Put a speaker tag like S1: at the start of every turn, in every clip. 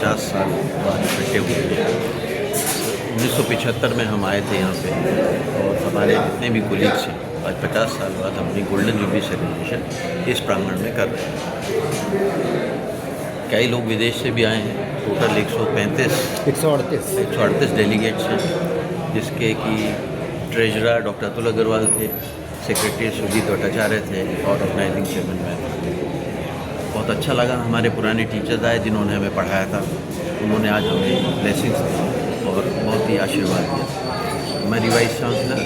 S1: 50 साल बाद इकट्ठे हुए हैं। 1975 में हम आए थे यहाँ पे और हमारे जितने भी कोलीग्स हैं आज 50 साल बाद अपनी गोल्डन जुबली सेलिब्रेशन इस प्रांगण में कर रहे हैं। कई लोग विदेश से भी आए हैं, टोटल 138 डेलीगेट्स हैं, जिसके कि ट्रेजरर डॉक्टर अतुल अग्रवाल थे, सेक्रेटरी सुजीत भट्टाचार्य थे और ऑर्गेनाइजिंग चेयरमैन मैं था। बहुत अच्छा लगा, हमारे पुराने टीचर्स आए जिन्होंने हमें पढ़ाया था, उन्होंने आज हमें ब्लेसिंग्स दी और बहुत ही आशीर्वाद दिया। हमारी वाइस चांसलर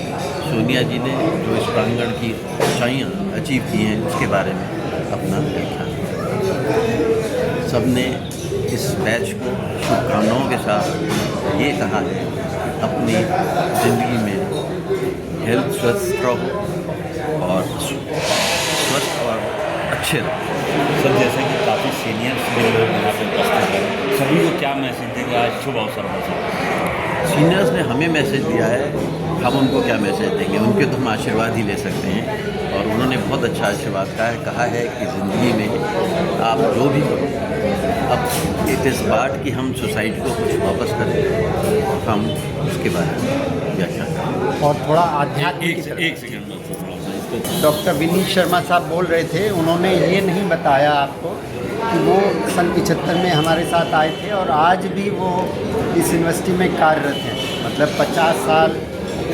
S1: सोनिया जी ने जो इस प्रांगण की ऊंचाइयाँ अचीव की हैं उसके बारे में अपना व्याख्यान दिया। सबने इस बैच को शुभकामनाओं के साथ ये कहा है अपनी ज़िंदगी में हेल्थ स्वस्थ रहो और स्वस्थ और अच्छे रहो।
S2: सर, जैसे कि काफ़ी सीनियर्स भी लोग यहाँ पे उपस्थित हैं, सभी को क्या मैसेज देंगे आज शुभ अवसर पर?
S1: सीनियर्स ने हमें मैसेज दिया है, हम उनको क्या मैसेज देंगे, उनके तो हम आशीर्वाद ही ले सकते हैं। और उन्होंने बहुत अच्छा आशीर्वाद कहा है कि ज़िंदगी में आप जो भी करो, अब इट इज़ बात कि हम सोसाइटी को कुछ वापस करें, हम उसके बारे में व्याख्या करें।
S3: और थोड़ा आध्यात्मिक
S2: एक सेकंड में
S3: डॉक्टर विनीत शर्मा साहब बोल रहे थे, उन्होंने ये नहीं बताया आपको कि वो सन 75 में हमारे साथ आए थे और आज भी वो इस यूनिवर्सिटी में कार्यरत हैं। मतलब 50 साल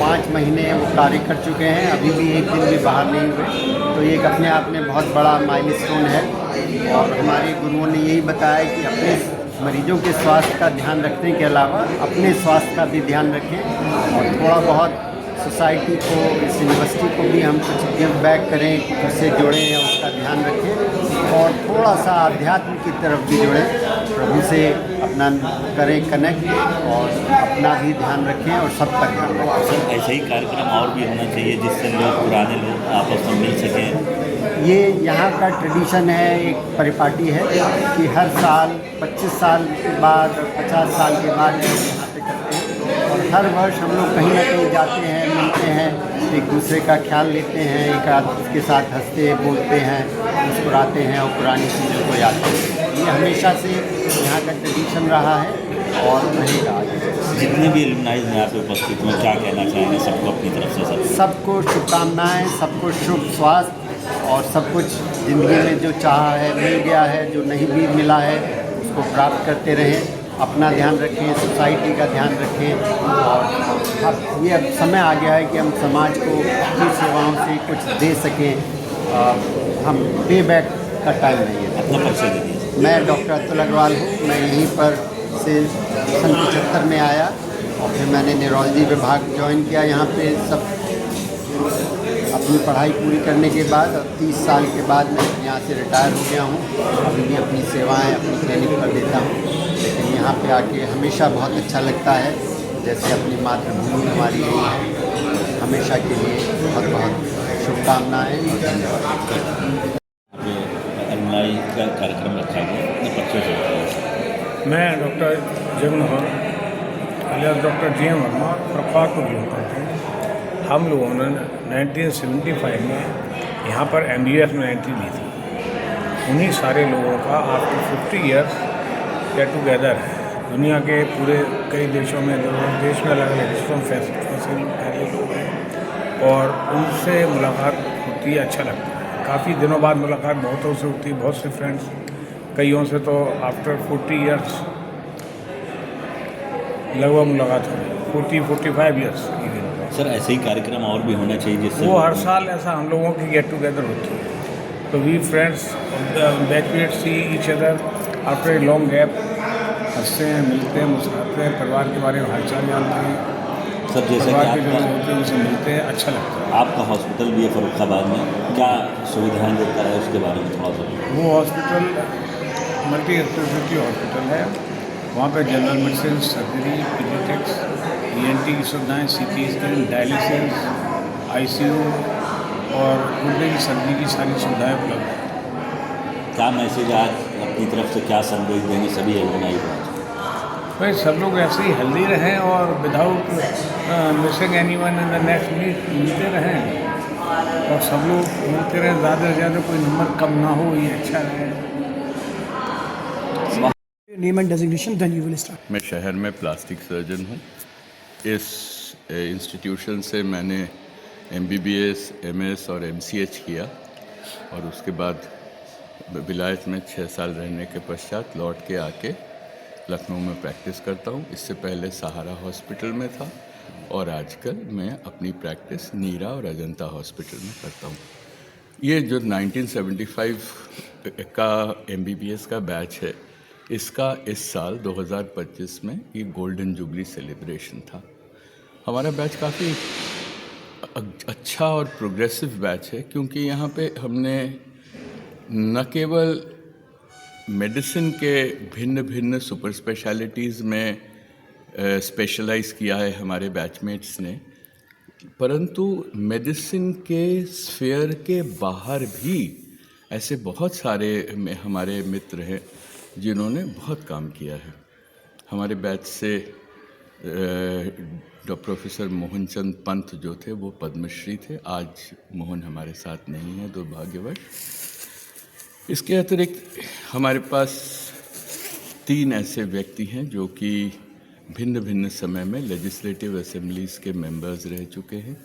S3: 5 महीने वो कार्य कर चुके हैं, अभी भी एक दिन भी बाहर नहीं हुए। तो ये एक अपने आप में बहुत बड़ा माइलस्टोन है। और हमारे गुरुओं ने यही बताया कि अपने मरीजों के स्वास्थ्य का ध्यान रखने के अलावा अपने स्वास्थ्य का भी ध्यान रखें और थोड़ा बहुत सोसाइटी को, इस यूनिवर्सिटी को भी हम कुछ गिव बैक करें, उससे जुड़ें, उसका ध्यान रखें और थोड़ा सा अध्यात्म की तरफ भी जुड़ें, प्रभु से अपना करें कनेक्ट और अपना भी ध्यान रखें और सबका ध्यान रखें।
S2: सर, ऐसे ही कार्यक्रम और भी होना चाहिए जिससे लोग, पुराने लोग आपस में मिल सकें।
S3: ये यहाँ का ट्रेडिशन है, एक परिपाटी है कि हर साल 25 साल के बाद 50 साल के बाद यहाँ पे करते हैं और हर वर्ष हम लोग कहीं ना कहीं जाते हैं, मिलते हैं, एक दूसरे का ख्याल लेते हैं, एक आदमी के साथ हंसते बोलते हैं, मुस्कुराते हैं और पुरानी चीज़ों को याद करते हैं। ये हमेशा से यहाँ का ट्रेडिशन रहा है और रहेगा आगे।
S2: जितने भी एलुमनाइज यहाँ पे उपस्थित हैं, क्या कहना चाहेंगे सबको अपनी तरफ से?
S3: सबको शुभकामनाएँ, सबको शुभ स्वास्थ्य और सब कुछ ज़िंदगी में जो चाहा है मिल गया है, जो नहीं भी मिला है उसको प्राप्त करते रहें, अपना ध्यान रखें, सोसाइटी का ध्यान रखें। और अब ये समय आ गया है कि हम समाज को अपनी सेवाओं से कुछ दे सकें। हम पे बैक का टाइम नहीं है।
S2: अपना परिचय दीजिए।
S3: मैं डॉक्टर अतुल अग्रवाल हूँ। मैं यहीं पर से सन 75 में आया और फिर मैंने न्यूरोलॉजी विभाग ज्वाइन किया यहाँ पे। सब अपनी पढ़ाई पूरी करने के बाद 30 साल के बाद मैं यहाँ से रिटायर हो गया हूँ। अभी भी अपनी सेवाएं अपनी क्लिनिक पर देता हूँ, लेकिन यहाँ पे आके हमेशा बहुत अच्छा लगता है, जैसे अपनी मातृभूमि हमारी रही है। हमेशा के लिए बहुत बहुत शुभकामनाएँ और धन्यवाद।
S2: एलुमनाई का कार्यक्रम रखा गया, अपने परिचय से बताइए।
S4: मैं doctor Jagnohar alias doctor G M. Verma प्रभार को बिलोंग करते हैं। हम लोगों ने 1975 में यहाँ पर MBBS में एंट्री ली थी। उन्हीं सारे लोगों का आफ्टर 50 ईयर्स गेट टुगेदर है। दुनिया के पूरे कई देशों में, देश में अलग अलग हिस्सों में फैसले लोग हैं और उनसे मुलाकात होती है, अच्छा लगता है। काफ़ी दिनों बाद मुलाकात बहुतों से होती है, बहुत से फ्रेंड्स, कईयों से तो आफ्टर 40 ईयर्स लगभग मुलाकात हो रही, 40-45 ईयर्स की।
S2: सर, ऐसे ही कार्यक्रम और भी होना चाहिए जिससे
S4: वो हर साल ऐसा हम लोगों की गेट टुगेदर होती है। तो we friends back see each other after a long gap, हंसते हैं, मिलते हैं, मुस्कुराते हैं, परिवार के बारे में हालचाल जानते हैं।
S2: सर, जैसे कि
S4: परिवार के जो
S2: आपका
S4: होते हैं उनसे मिलते हैं, अच्छा लगता है।
S2: आपका हॉस्पिटल भी है फर्रुखाबाद में, क्या सुविधाएं देता है उसके बारे में थोड़ा सा?
S4: वो हॉस्पिटल मल्टी स्पेशलिटी हॉस्पिटल है। वहाँ पे general medicine, surgery, paediatrics, ENT की सुविधाएँ, CT स्कैन, डायलिसिस, ICU और गुर्दे की सर्जरी की सारी सुविधाएँ उपलब्ध हैं।
S2: क्या मैसेज आज अपनी तरफ से क्या संदेश देंगे सभी एलुमनाई को?
S4: भाई सब लोग ऐसे ही हेल्दी रहें और without missing anyone in the next meet मिलते रहें और सब लोग मिलते रहें, ज़्यादा से ज़्यादा कोई नंबर कम ना हो, ये अच्छा रहे।
S5: Name and designation, then you will start.
S6: मैं शहर में प्लास्टिक सर्जन हूँ। इस इंस्टीट्यूशन से मैंने MBBS, MS और MCH किया और उसके बाद विलायत में 6 साल रहने के पश्चात लौट के आके लखनऊ में प्रैक्टिस करता हूँ। इससे पहले सहारा हॉस्पिटल में था और आजकल मैं अपनी प्रैक्टिस नीरा और अजंता हॉस्पिटल में करता हूँ। ये जो 1975 का MBBS का बैच है, इसका इस साल 2025 में ये गोल्डन जुबली सेलिब्रेशन था। हमारा बैच काफ़ी अच्छा और प्रोग्रेसिव बैच है, क्योंकि यहाँ पे हमने न केवल मेडिसिन के भिन्न भिन्न सुपर स्पेशलिटीज़ में स्पेशलाइज किया है हमारे बैचमेट्स ने, परंतु मेडिसिन के स्फीयर के बाहर भी ऐसे बहुत सारे हमारे मित्र हैं जिन्होंने बहुत काम किया है। हमारे बैच से प्रोफेसर मोहनचंद पंत जो थे वो पद्मश्री थे। आज मोहन हमारे साथ नहीं है, दुर्भाग्यवश। इसके अतिरिक्त हमारे पास 3 ऐसे व्यक्ति हैं जो कि भिन्न भिन्न समय में लेजिस्लेटिव असेंबलीज़ के मेंबर्स रह चुके हैं।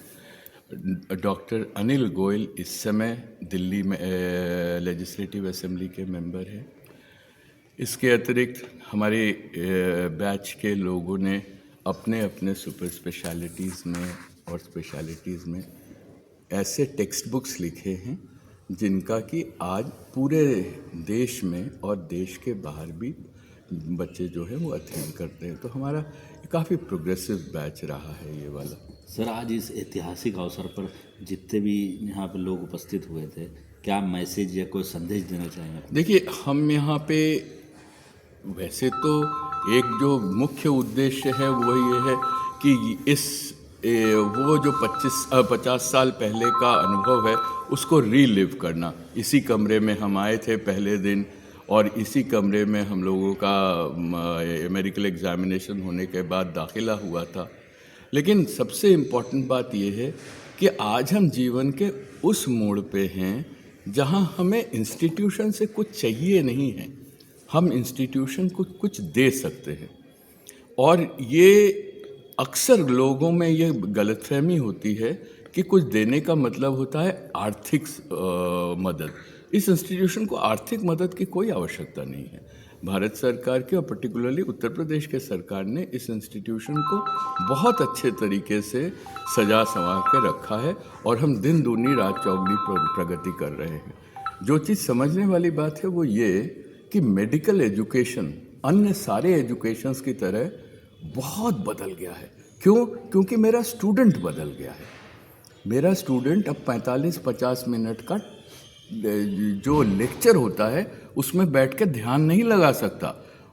S6: डॉक्टर अनिल गोयल इस समय दिल्ली में लेजिस्लेटिव असेंबली के मेंबर हैं। इसके अतिरिक्त हमारे बैच के लोगों ने अपने अपने सुपर स्पेशलिटीज़ में और स्पेशलिटीज़ में ऐसे टेक्स्ट बुक्स लिखे हैं जिनका कि आज पूरे देश में और देश के बाहर भी बच्चे जो है वो अध्ययन करते हैं। तो हमारा काफ़ी प्रोग्रेसिव बैच रहा है ये वाला।
S2: सर, आज इस ऐतिहासिक अवसर पर जितने भी यहाँ पर लोग उपस्थित हुए थे, क्या मैसेज या कोई संदेश देना चाहेंगे?
S6: देखिए, हम यहाँ पे वैसे तो एक जो मुख्य उद्देश्य है वो ये है कि वो जो 50 साल पहले का अनुभव है उसको रीलिव करना। इसी कमरे में हम आए थे पहले दिन और इसी कमरे में हम लोगों का मेडिकल एग्जामिनेशन होने के बाद दाखिला हुआ था। लेकिन सबसे इम्पॉर्टेंट बात यह है कि आज हम जीवन के उस मोड़ पे हैं जहां हमें इंस्टीट्यूशन से कुछ चाहिए नहीं है, हम इंस्टीट्यूशन को कुछ दे सकते हैं। और ये अक्सर लोगों में ये गलतफहमी होती है कि कुछ देने का मतलब होता है आर्थिक मदद। इस इंस्टीट्यूशन को आर्थिक मदद की कोई आवश्यकता नहीं है। भारत सरकार के और पर्टिकुलरली उत्तर प्रदेश के सरकार ने इस इंस्टीट्यूशन को बहुत अच्छे तरीके से सजा संवार के रखा है और हम दिन दूनी रात चौगुनी प्रगति कर रहे हैं। जो चीज़ समझने वाली बात है वो ये कि मेडिकल एजुकेशन अन्य सारे एजुकेशंस की तरह बहुत बदल गया है। क्यों? क्योंकि मेरा स्टूडेंट बदल गया है। मेरा स्टूडेंट अब 45-50 मिनट का जो लेक्चर होता है उसमें बैठ के ध्यान नहीं लगा सकता।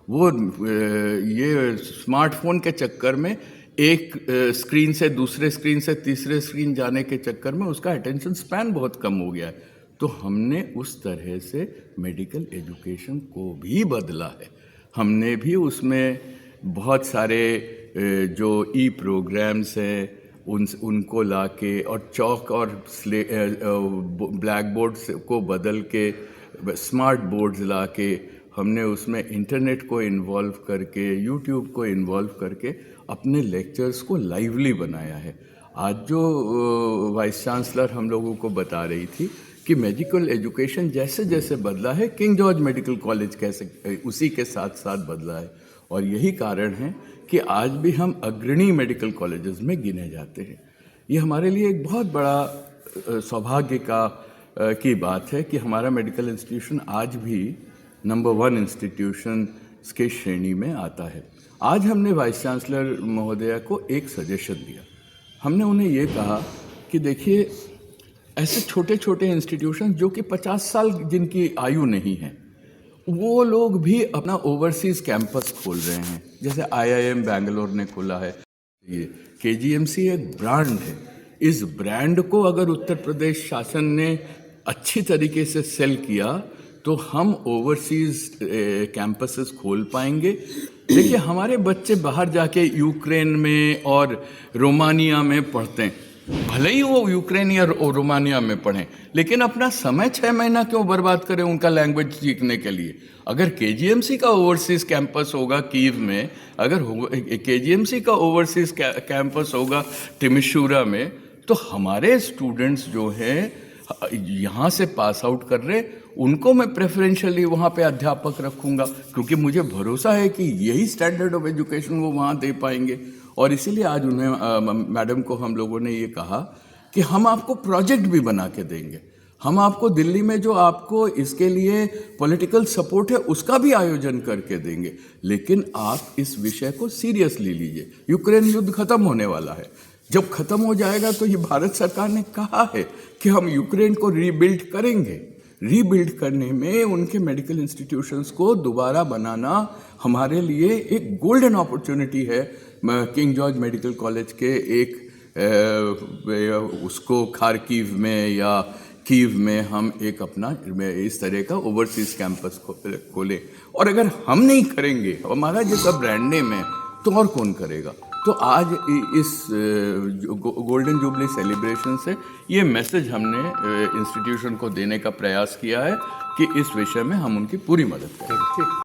S6: वो ये स्मार्टफोन के चक्कर में एक स्क्रीन से दूसरे स्क्रीन से तीसरे स्क्रीन जाने के चक्कर में उसका अटेंशन स्पैन बहुत कम हो गया है। तो हमने उस तरह से मेडिकल एजुकेशन को भी बदला है। हमने भी उसमें बहुत सारे जो ई प्रोग्राम्स हैं उनको लाके और चौक और ब्लैक बोर्ड को बदल के स्मार्ट बोर्ड्स लाके हमने उसमें इंटरनेट को इन्वॉल्व करके यूट्यूब को इन्वॉल्व करके अपने लेक्चर्स को लाइवली बनाया है। आज जो वाइस चांसलर हम लोगों को बता रही थी कि मेडिकल एजुकेशन जैसे जैसे बदला है, किंग जॉर्ज मेडिकल कॉलेज कैसे उसी के साथ साथ बदला है। और यही कारण है कि आज भी हम अग्रणी मेडिकल कॉलेजेस में गिने जाते हैं। ये हमारे लिए एक बहुत बड़ा सौभाग्य की बात है कि हमारा मेडिकल इंस्टीट्यूशन आज भी नंबर 1 इंस्टीट्यूशन के श्रेणी में आता है। आज हमने वाइस चांसलर महोदया को एक सजेशन दिया। हमने उन्हें ये कहा कि देखिए, ऐसे छोटे छोटे इंस्टीट्यूशन जो कि 50 साल जिनकी आयु नहीं है, वो लोग भी अपना ओवरसीज़ कैंपस खोल रहे हैं। जैसे IIM बेंगलोर ने खोला है। ये KGMC एक ब्रांड है। इस ब्रांड को अगर उत्तर प्रदेश शासन ने अच्छी तरीके से सेल किया तो हम ओवरसीज़ कैंपसेस खोल पाएंगे। देखिए, हमारे बच्चे बाहर जाके यूक्रेन में और रोमानिया में पढ़ते हैं। भले ही वो यूक्रेन या रोमानिया में पढ़ें, लेकिन अपना समय 6 महीना क्यों बर्बाद करें उनका लैंग्वेज सीखने के लिए। अगर केजीएमसी का ओवरसीज कैंपस होगा कीव में, अगर केजीएमसी का ओवरसीज कैंपस होगा टिमिशूरा में, तो हमारे स्टूडेंट्स जो हैं यहाँ से पास आउट कर रहे, उनको मैं प्रेफरेंशियली वहाँ पे अध्यापक रखूँगा, क्योंकि मुझे भरोसा है कि यही स्टैंडर्ड ऑफ एजुकेशन वो वहाँ दे पाएंगे। और इसीलिए आज उन्हें मैडम को हम लोगों ने ये कहा कि हम आपको प्रोजेक्ट भी बना के देंगे, हम आपको दिल्ली में जो आपको इसके लिए पॉलिटिकल सपोर्ट है उसका भी आयोजन करके देंगे, लेकिन आप इस विषय को सीरियसली लीजिए। यूक्रेन युद्ध खत्म होने वाला है, जब खत्म हो जाएगा तो ये भारत सरकार ने कहा है कि हम यूक्रेन को रीबिल्ड करेंगे। रीबिल्ड करने में उनके मेडिकल इंस्टीट्यूशंस को दोबारा बनाना हमारे लिए एक गोल्डन अपॉर्चुनिटी है। किंग जॉर्ज मेडिकल कॉलेज के उसको खारकीव में या कीव में हम एक अपना इस तरह का ओवरसीज कैंपस खोलें, और अगर हम नहीं करेंगे, हमारा जैसा ब्रांड नेम है, तो और कौन करेगा। तो आज इस गोल्डन जुबली सेलिब्रेशन से ये मैसेज हमने इंस्टीट्यूशन को देने का प्रयास किया है कि इस विषय में हम उनकी पूरी मदद करेंगे।